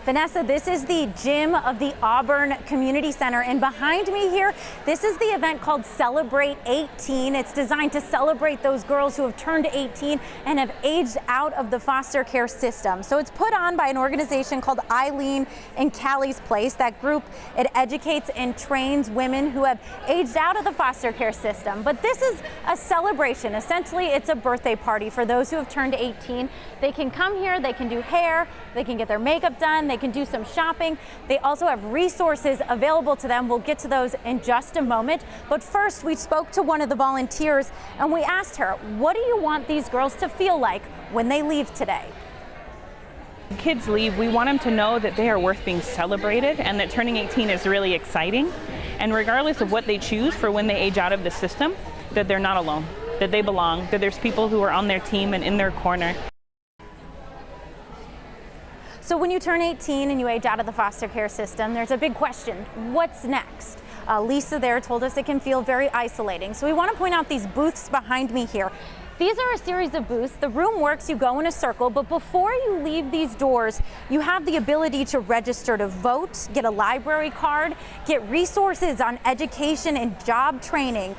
Vanessa, this is the gym of the Auburn Community Center, and behind me here, this is the event called Celebrate 18. It's designed to celebrate those girls who have turned 18 and have aged out of the foster care system. So it's put on by an organization called Eileen in Callie's Place. That group, it educates and trains women who have aged out of the foster care system. But this is a celebration. Essentially, it's a birthday party for those who have turned 18. They can come here, they can do hair, they can get their makeup done, they can do some shopping. They also have resources available to them. We'll get to those in just a moment. But first, we spoke to one of the volunteers and we asked her, what do you want these girls to feel like when they leave today? Kids leave, we want them to know that they are worth being celebrated and that turning 18 is really exciting. And regardless of what they choose for when they age out of the system, that they're not alone, that they belong, that there's people who are on their team and in their corner. So when you turn 18 and you age out of the foster care system, there's a big question. What's next? Lisa there told us it can feel very isolating. So we want to point out these booths behind me here. These are a series of booths. The room works, you go in a circle, but before you leave these doors, you have the ability to register to vote, get a library card, get resources on education and job training,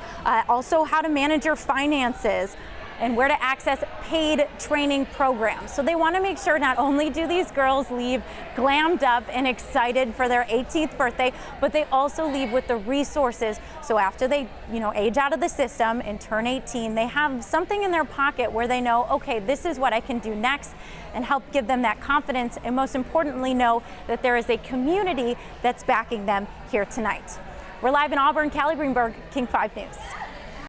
also how to manage your finances, and where to access paid training programs. So they want to make sure not only do these girls leave glammed up and excited for their 18th birthday, but they also leave with the resources. So after they, age out of the system and turn 18, they have something in their pocket where they know, okay, this is what I can do next, and help give them that confidence, and most importantly, know that there is a community that's backing them here tonight. We're live in Auburn. Callie Greenberg, King 5 News.